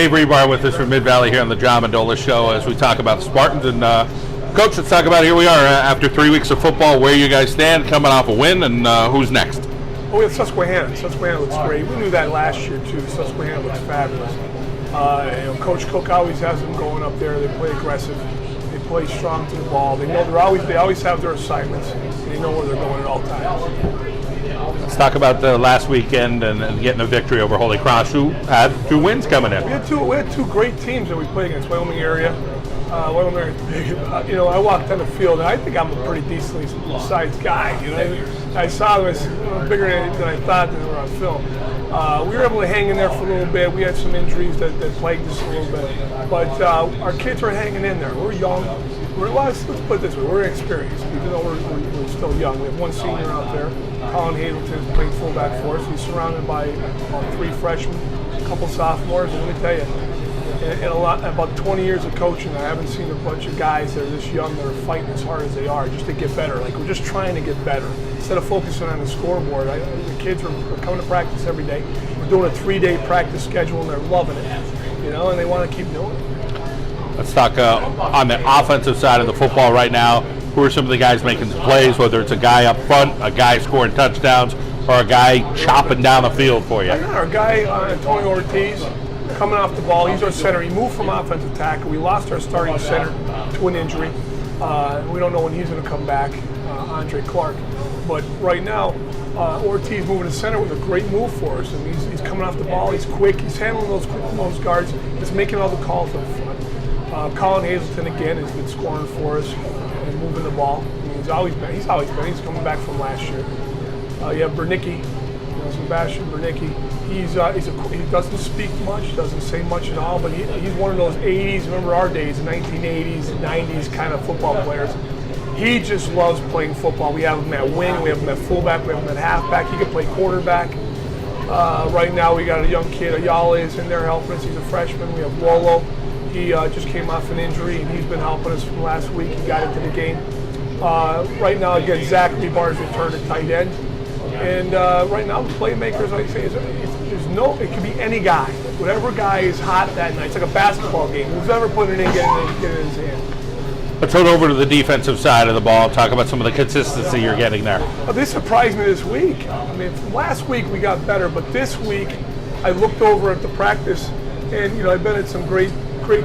Dave Rebar with us from Mid Valley here on the John Mendola Show as we talk about the Spartans. And Coach, let's talk about, here we are after 3 weeks of football, where you guys stand, coming off a win, and who's next? Well, we have Susquehanna. Susquehanna looks great. We knew that last year too. Susquehanna looks fabulous. Coach Cook always has them going up there. They play aggressive. They play strong to the ball. They know they always have their assignments. And they know where they're going at all times. Let's talk about the last weekend and getting a victory over Holy Cross, who had 2 wins coming in. We had two great teams that we played against. Wyoming area. I walked on the field, and I think I'm a pretty decently sized guy. I saw them as bigger than I thought they were on film. We were able to hang in there for a little bit. We had some injuries that plagued us a little bit, but our kids are hanging in there. We're young. Let's put it this way: we're experienced, even though we're still young. We have one senior out there. Colin Hazleton is playing fullback for us. He's surrounded by about 3 freshmen, a couple sophomores, and let me tell you, in about 20 years of coaching, I haven't seen a bunch of guys that are this young that are fighting as hard as they are just to get better. Like, we're just trying to get better. Instead of focusing on the scoreboard, the kids are coming to practice every day. We're doing a 3-day practice schedule, and they're loving it, and they want to keep doing it. Let's talk on the offensive side of the football right now. Who are some of the guys making the plays, whether it's a guy up front, a guy scoring touchdowns, or a guy chopping down the field for you? Our guy, Antonio Ortiz, coming off the ball. He's our center. He moved from offensive tackle. We lost our starting center to an injury. We don't know when he's going to come back, Andre Clark. But right now, Ortiz moving to center was a great move for us. And he's coming off the ball. He's quick. He's handling those guards. He's making all the calls up front. Colin Hazleton again has been scoring for us and moving the ball. He's always been. He's coming back from last year. You have Bernicky, Sebastian Bernicky. He doesn't speak much, doesn't say much at all, but he's one of those 80s, remember our days, 1980s, 90s kind of football players. He just loves playing football. We have him at wing, we have him at fullback, we have him at halfback. He can play quarterback. Right now we got a young kid, Ayala is in there helping us. He's a freshman. We have Lolo. He just came off an injury, and he's been helping us from last week. He got into the game. Right now, again, Zachary Rebar is returned to tight end. And right now, the playmakers, like I say, it could be any guy. Whatever guy is hot that night. It's like a basketball game. Who's ever put it in, get it in his hand. Let's head over to the defensive side of the ball. Talk about some of the consistency you're getting there. They surprised me this week. I mean, last week we got better, but this week I looked over at the practice, and I've been at some great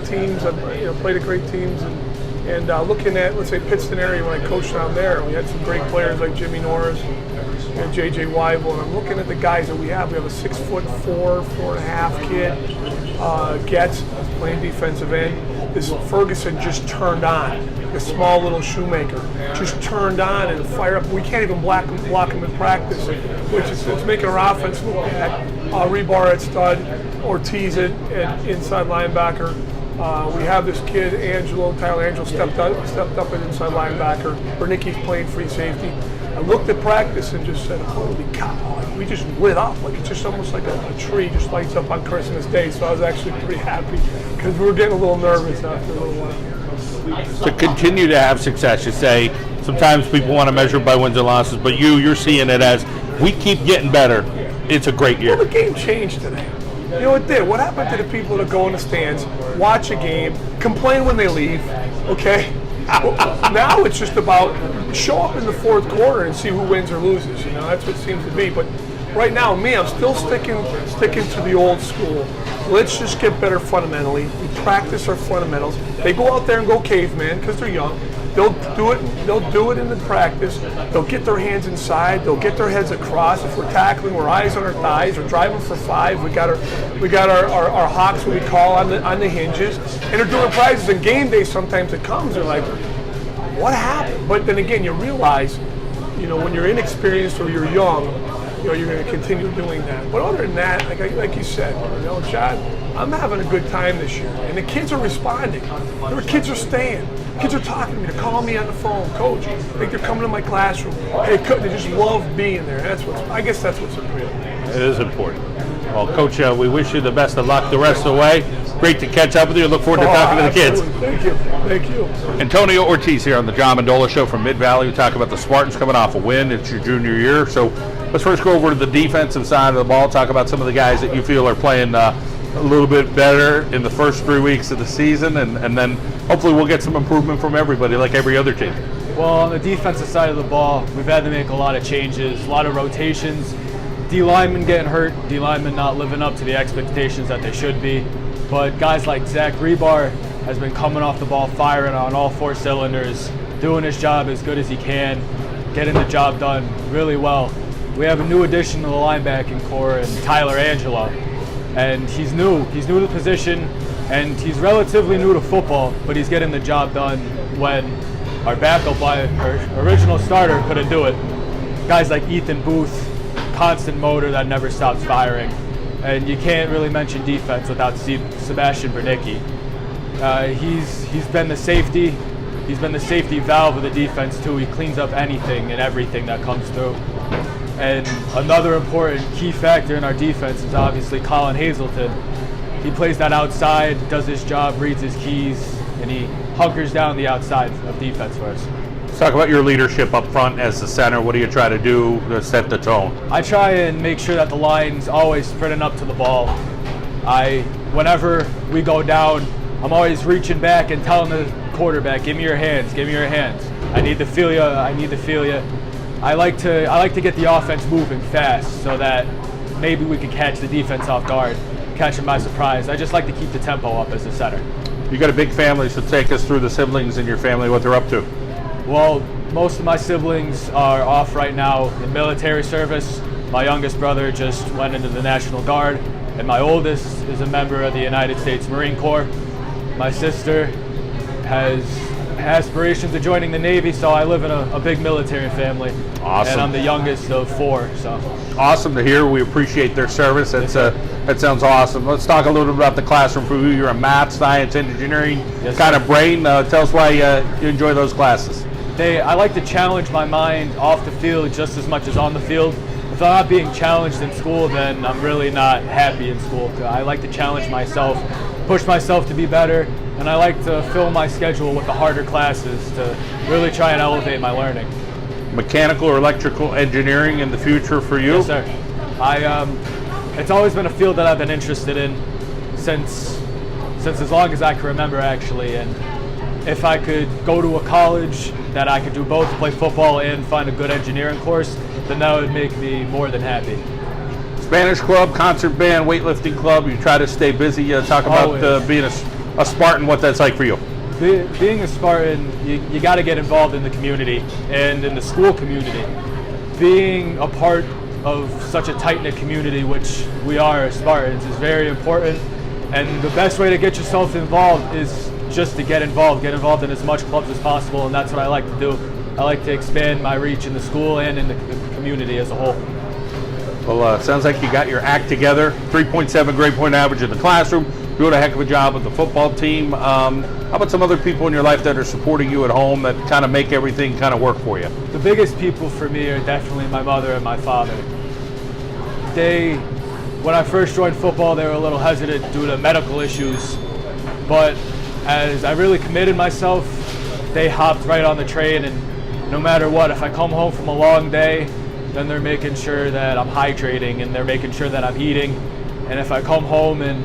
teams. I've played at great teams, and looking at, let's say, Pittston area when I coached down there, we had some great players like Jimmy Norris and J.J. Weibel, and I'm looking at the guys that we have. We have a 6'4", 4.5 kid, Getz, playing defensive end. This Ferguson just turned on. This small little shoemaker just turned on and fired up. We can't even block him in practice, which is it's making our offense look bad. Rebar at stud, Ortiz at inside linebacker. We have this kid, Tyler Angelo, stepped up at inside linebacker. Bernicky's playing free safety. I looked at practice and just said, holy cow, we just lit up. Like, it's just almost like a tree just lights up on Christmas Day. So I was actually pretty happy because we were getting a little nervous after a little while. To continue to have success, you say, sometimes people want to measure by wins and losses, but you're seeing it as we keep getting better. It's a great year. Well, the game changed today. It did. What happened to the people that go in the stands, watch a game, complain when they leave, okay? Now it's just about show up in the fourth quarter and see who wins or loses. That's what it seems to be. But right now, I'm still sticking to the old school. Let's just get better fundamentally. We practice our fundamentals. They go out there and go caveman because they're young. They'll do it in the practice. They'll get their hands inside. They'll get their heads across. If we're tackling, we're eyes on our thighs. We're driving for 5. We got our hawks, what we call, on the hinges. And they're doing practice. And game day, sometimes it comes. They're like, what happened? But then again, you realize, when you're inexperienced or you're young, you're going to continue doing that. But other than that, like you said, John, I'm having a good time this year, and the kids are responding. The kids are staying. Kids are talking to me. They're calling me on the phone, Coach. I think they're coming to my classroom. Hey, Coach, they just love being there. I guess that's what's important. It is important. Well, Coach, we wish you the best of luck the rest of the way. Great to catch up with you. Look forward to talking to the kids. Thank you. Antonio Ortiz here on the John Mendola Show from Mid Valley. We talk about the Spartans coming off a win. It's your junior year. So let's first go over to the defensive side of the ball, talk about some of the guys that you feel are playing a little bit better in the first 3 weeks of the season, and then hopefully we'll get some improvement from everybody like every other team? Well, on the defensive side of the ball, we've had to make a lot of changes, a lot of rotations. D linemen getting hurt, D linemen not living up to the expectations that they should be. But guys like Zach Rebar has been coming off the ball, firing on all 4 cylinders, doing his job as good as he can, getting the job done really well. We have a new addition to the linebacking core in Tyler Angelo, and he's new to the position, and he's relatively new to football, but he's getting the job done when our backup line, our original starter, couldn't do it. Guys like Ethan Booth, constant motor that never stops firing, and you can't really mention defense without Sebastian Bernicky. He's been the safety. He's been the safety valve of the defense too. He cleans up anything and everything that comes through. And another important key factor in our defense is obviously Colin Hazleton. He plays that outside, does his job, reads his keys, and he hunkers down the outside of defense for us. Let's talk about your leadership up front as the center. What do you try to do to set the tone? I try and make sure that the line's always sprinting up to the ball. Whenever we go down, I'm always reaching back and telling the quarterback, give me your hands, give me your hands. I need to feel you, I need to feel you. I like to get the offense moving fast so that maybe we can catch the defense off guard, catch them by surprise. I just like to keep the tempo up as a center. You got a big family, so take us through the siblings in your family, what they're up to. Well, most of my siblings are off right now in military service. My youngest brother just went into the National Guard, and my oldest is a member of the United States Marine Corps. My sister has aspirations of joining the Navy, so I live in a big military family. Awesome. And I'm the youngest of 4. So awesome to hear. We appreciate their service. That sounds awesome. Let's talk a little bit about the classroom for you. You're a math, science, engineering kind of brain. Tell us why you enjoy those classes. I like to challenge my mind off the field just as much as on the field. If I'm not being challenged in school, then I'm really not happy in school. I like to challenge myself, push myself to be better, and I like to fill my schedule with the harder classes to really try and elevate my learning. Mechanical or electrical engineering in the future for you? Yes, sir. It's always been a field that I've been interested in since as long as I can remember, actually. And if I could go to a college that I could do both, play football and find a good engineering course, then that would make me more than happy. Spanish club, concert band, weightlifting club, you try to stay busy. Talk about being a Spartan, what that's like for you. Being a Spartan, you got to get involved in the community and in the school community. Being a part of such a tight-knit community, which we are as Spartans, is very important. And the best way to get yourself involved is just to get involved in as much clubs as possible, and that's what I like to do. I like to expand my reach in the school and in the community as a whole. Well, it sounds like you got your act together. 3.7 grade point average in the classroom. Doing a heck of a job with the football team. How about some other people in your life that are supporting you at home that kind of make everything kind of work for you? The biggest people for me are definitely my mother and my father. When I first joined football, they were a little hesitant due to medical issues, but as I really committed myself, they hopped right on the train, and no matter what, if I come home from a long day, then they're making sure that I'm hydrating and they're making sure that I'm eating. And if I come home and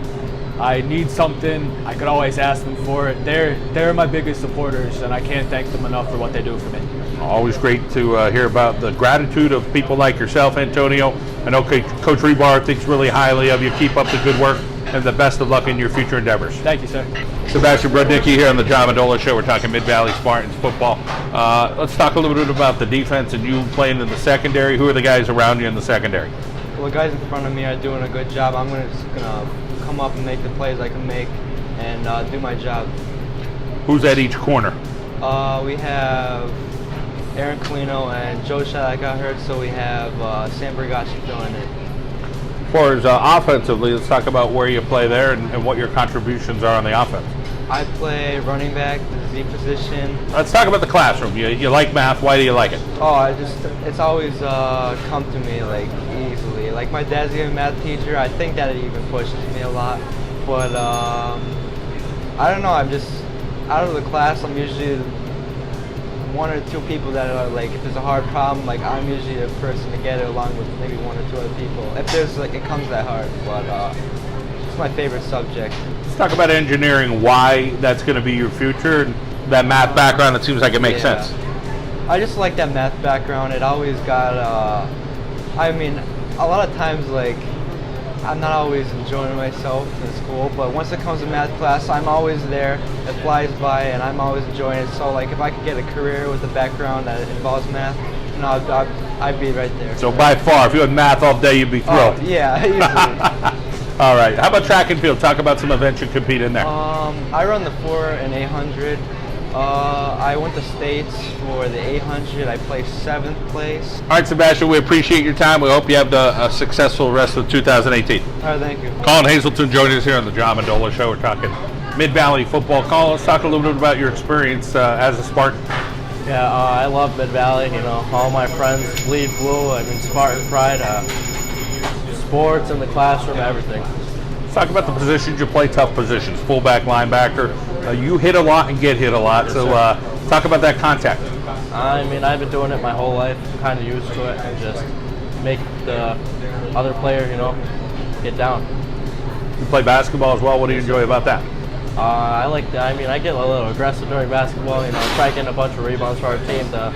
I need something, I could always ask them for it. They're my biggest supporters, and I can't thank them enough for what they do for me. Always great to hear about the gratitude of people like yourself, Antonio. I know Coach Rebar thinks really highly of you. Keep up the good work, and the best of luck in your future endeavors. Thank you, sir. Sebastian Bernicky here on the John Mendola Show. We're talking Mid Valley Spartans Football. Let's talk a little bit about the defense and you playing in the secondary. Who are the guys around you in the secondary? Well, the guys in front of me are doing a good job. I'm just gonna come up and make the plays I can make and do my job. Who's at each corner? We have Aaron Colino and Joe Shad got hurt, so we have Sam Bergachi filling in. As far as offensively, let's talk about where you play there and what your contributions are on the offense. I play running back, the Z position. Let's talk about the classroom. You like math. Why do you like it? Oh, it's always come to me like easily. Like my dad's even a math teacher. I think that it even pushes me a lot. But I don't know. I'm just out of the class. I'm usually one or two people that are like, if there's a hard problem, like I'm usually the person to get it along with maybe one or two other people. If there's like, it comes that hard. But That's my favorite subject. Let's talk about engineering, why that's going to be your future, and that math background, it seems like it makes sense. I just like that math background. It always got, I mean, a lot of times, like, I'm not always enjoying myself in school, but once it comes to math class, I'm always there. It flies by, and I'm always enjoying it. So, like, if I could get a career with a background that involves math, you know, I'd be right there. So by far, if you had math all day, you'd be thrilled. Oh, yeah, easily. All right. How about track and field? Talk about some events you compete in there. I run the 4 and 800. I went to states for the 800. I placed 7th place. All right, Sebastian, we appreciate your time. We hope you have a successful rest of 2018. All right, thank you. Colin Hazleton joining us here on the John Mendola Show. We're talking Mid Valley football. Colin, let's talk a little bit about your experience as a Spartan. Yeah, I love Mid Valley. You know, all my friends bleed blue. I mean, Spartan pride, sports in the classroom, everything. Let's talk about the positions you play, tough positions, fullback, linebacker. You hit a lot and get hit a lot, so talk about that contact. I mean, I've been doing it my whole life, kind of used to it, and just make the other player, you know, get down. You play basketball as well. What do you enjoy about that? I like that. I mean, I get a little aggressive during basketball, you know, try getting a bunch of rebounds for our team. The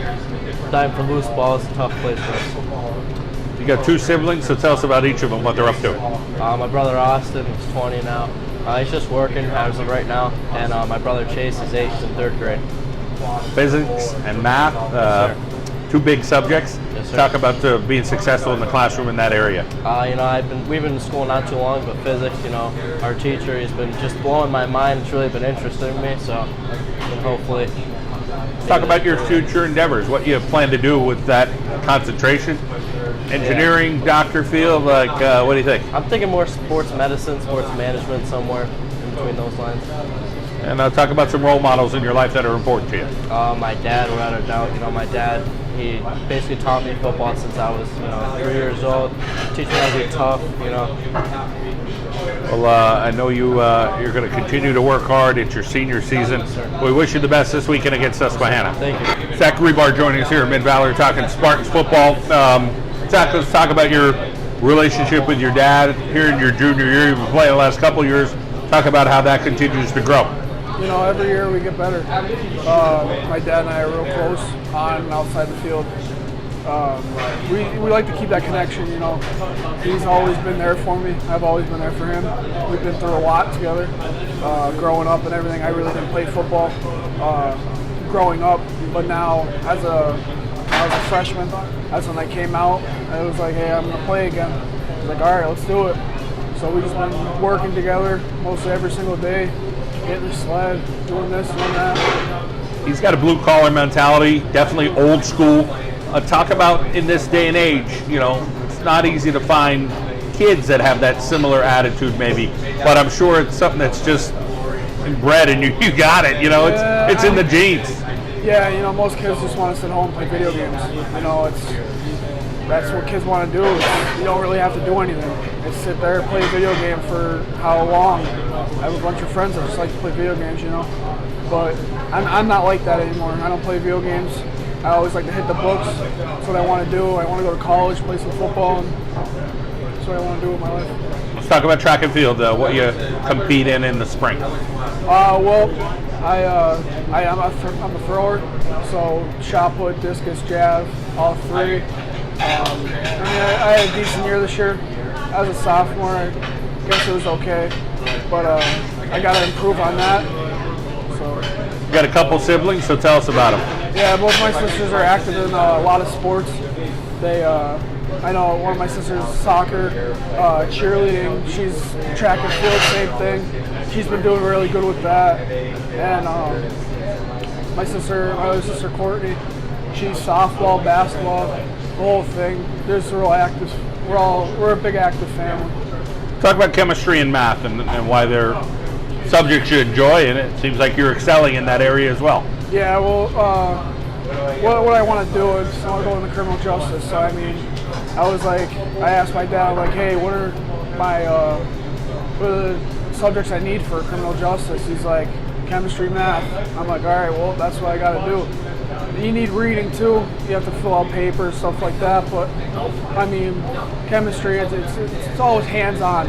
time for loose ball is a tough place for us. You got 2 siblings, so tell us about each of them, what they're up to. My brother Austin is 20 now. He's just working as of right now, and my brother Chase is 8th and 3rd grade. Physics and math, 2 big subjects. Yes, sir. Talk about being successful in the classroom in that area. You know, we've been in school not too long, but physics, you know, our teacher, he's been just blowing my mind. It's really been interesting to me, so hopefully. Let's talk about your future endeavors, what you plan to do with that concentration. Engineering, doctor field, like, what do you think? I'm thinking more sports medicine, sports management, somewhere in between those lines. And talk about some role models in your life that are important to you. My dad, without a doubt, you know, my dad, he basically taught me football since I was, you know, 3 years old, teaching me how to be tough, you know. Well, I know you're going to continue to work hard. It's your senior season. We wish you the best this weekend against Susquehanna. Thank you. Zachary Rebar joining us here at Mid Valley. We're talking Spartans football. Zach, let's talk about your relationship with your dad here in your junior year. You've been playing the last couple of years. Talk about how that continues to grow. You know, every year we get better. My dad and I are real close on and outside the field. We like to keep that connection, you know. He's always been there for me. I've always been there for him. We've been through a lot together, growing up and everything. I really didn't play football growing up, but now as a freshman, that's when I came out. I was like, hey, I'm going to play again. I was like, all right, let's do it. So we've just been working together mostly every single day, getting the sled, doing this, doing that. He's got a blue-collar mentality, definitely old school. Talk about in this day and age, you know, it's not easy to find kids that have that similar attitude maybe, but I'm sure it's something that's just inbred and you got it, you know, it's in the genes. Yeah, you know, most kids just want to sit home and play video games. You know, that's what kids want to do. You don't really have to do anything. Just sit there and play a video game for how long. I have a bunch of friends that just like to play video games, you know. But I'm not like that anymore. I don't play video games. I always like to hit the books. That's what I want to do. I want to go to college, play some football. And that's what I want to do with my life. Let's talk about track and field, what you compete in the spring. Well, I'm a thrower, so shot put, discus, jab, all 3. I mean, I had a decent year this year. As a sophomore, I guess it was okay, but I got to improve on that. So. You got a couple siblings, so tell us about them. Yeah, both my sisters are active in a lot of sports. I know one of my sisters soccer, cheerleading. She's track and field, same thing. She's been doing really good with that. And my other sister Courtney, she's softball, basketball, the whole thing. They're just real active. We're a big active family. Talk about chemistry and math and why they're subjects you enjoy, and it seems like you're excelling in that area as well. Yeah, well, what I want to do is I want to go into criminal justice. So I mean, I asked my dad, like, hey, what are the subjects I need for criminal justice? He's like, chemistry, math. I'm like, all right, well, that's what I got to do. You need reading too. You have to fill out papers, stuff like that. But I mean, chemistry, it's always hands-on.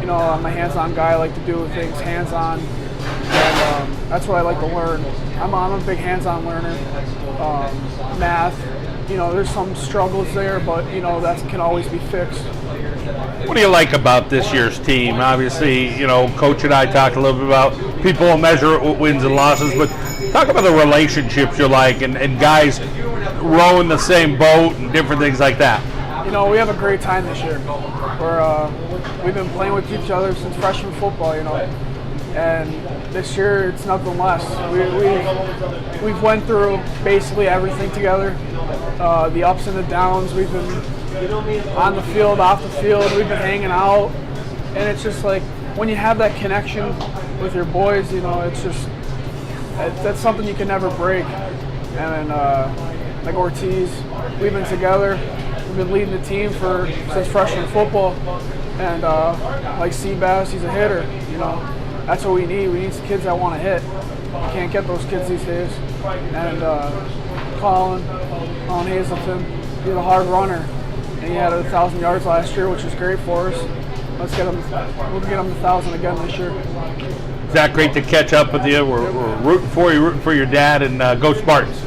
You know, I'm a hands-on guy. I like to do things hands-on, and that's what I like to learn. I'm a big hands-on learner. Math, you know, there's some struggles there, but you know that can always be fixed. What do you like about this year's team? Obviously, you know, Coach and I talked a little bit about people will measure it with wins and losses, but talk about the relationships you like and guys rowing the same boat and different things like that. You know, we have a great time this year. We've been playing with each other since freshman football, you know, and this year it's nothing less. We've went through basically everything together, the ups and the downs. We've been on the field, off the field. We've been hanging out, and it's just like when you have that connection with your boys, you know, it's just that's something you can never break. And like Ortiz, we've been together. We've been leading the team since freshman football, and like Sebastian, he's a hitter. You know, that's what we need. We need some kids that want to hit. You can't get those kids these days. And Colin Hazleton, he's a hard runner. And he had 1,000 yards last year, which is great for us. We'll get him 1,000 again this year. Zach, great to catch up with you. We're rooting for you, rooting for your dad, and go Spartans.